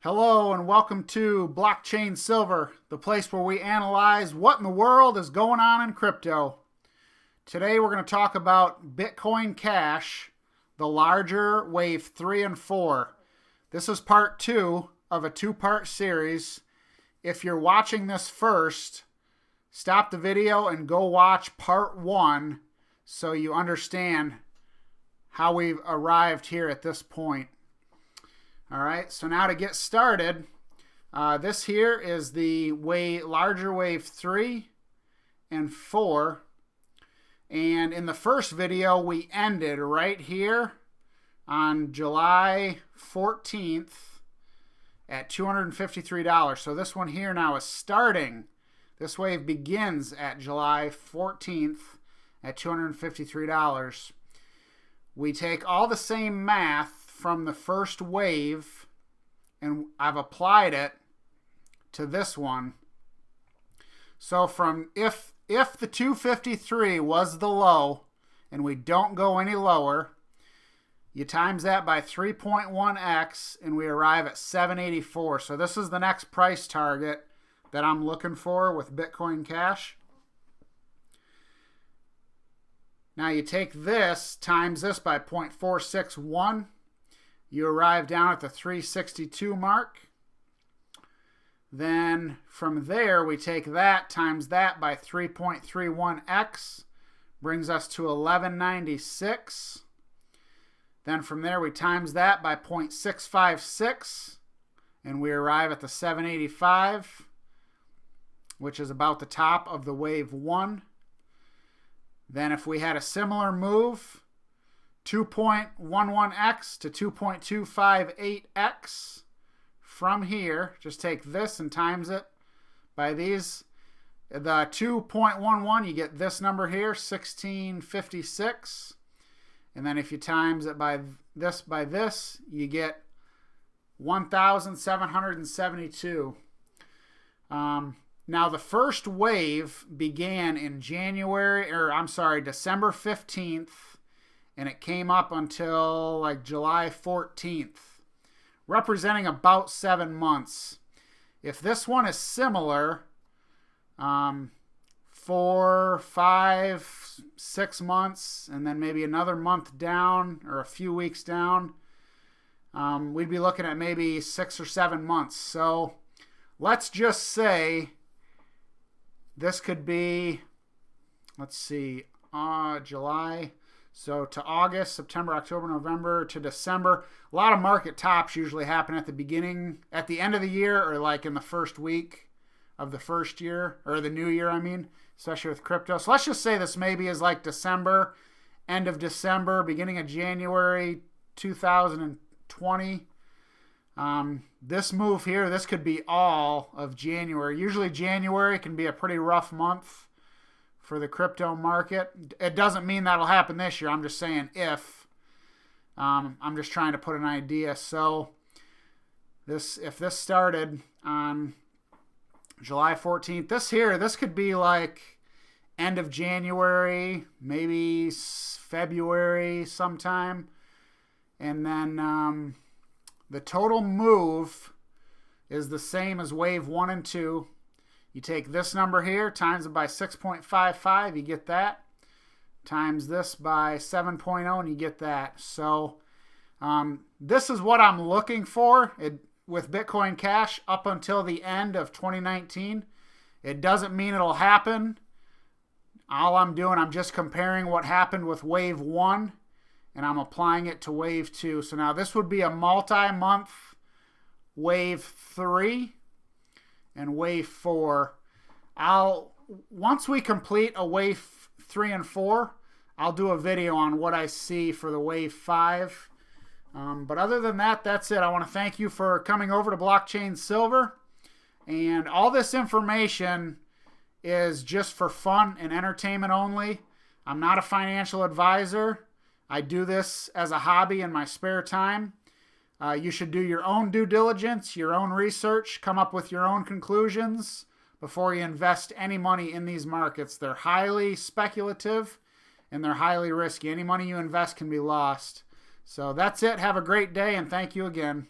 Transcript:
Hello and welcome to Blockchain Silver, the place where we analyze what in the world is going on in crypto. Today we're going to talk about Bitcoin Cash, the larger wave 3 and 4. This is part 2 of a two-part series. If you're watching this first, stop the video and go watch part 1 so you understand how we've arrived here at this point. All right, so now to get started, this here is the larger wave 3 and 4. And in the first video, we ended right here on July 14th at $253. So this one here now is starting. This wave begins at July 14th at $253. We take all the same math from the first wave and I've applied it to this one. So from if the 253 was the low and we don't go any lower, you times that by 3.1x and we arrive at 784. So this is the next price target that I'm looking for with Bitcoin Cash. Now you take this times this by 0.461. You arrive down at the 362 mark. Then from there, we take that times that by 3.31x, brings us to 1196. Then from there, we times that by 0.656, and we arrive at the 785, which is about the top of the wave 1. Then if we had a similar move, 2.11x to 2.258x from here, just take this and times it by these. The 2.11, you get this number here, 1656. And then if you times it by this, you get 1,772. Now the first wave began in December 15th. And it came up until like July 14th, representing about 7 months. If this one is similar, 4, 5, 6 months, and then maybe another month down or a few weeks down, we'd be looking at maybe 6 or 7 months. So let's just say this could be, July. So to August, September, October, November, to December. A lot of market tops usually happen at the end of the year, or like in the first week of the first year, or the new year, especially with crypto. So let's just say this maybe is like December, end of December, beginning of January 2020. This move here, this could be all of January. Usually January can be a pretty rough month for the crypto market. It doesn't mean that'll happen this year. I'm just saying if. I'm just trying to put an idea. So if this started on July 14th, this could be like end of January, maybe February sometime. And then the total move is the same as wave 1 and 2. You take this number here, times it by 6.55, you get that. Times this by 7.0, and you get that. So this is what I'm looking for with Bitcoin Cash up until the end of 2019. It doesn't mean it'll happen. All I'm doing, I'm just comparing what happened with Wave 1, and I'm applying it to Wave 2. So now this would be a multi-month Wave 3. And wave 4. Once we complete a wave 3 and 4, I'll do a video on what I see for the wave 5. But other than that, that's it. I want to thank you for coming over to Blockchain Silver. And all this information is just for fun and entertainment only. I'm not a financial advisor. I do this as a hobby in my spare time. You should do your own due diligence, your own research, come up with your own conclusions before you invest any money in these markets. They're highly speculative and they're highly risky. Any money you invest can be lost. So that's it. Have a great day and thank you again.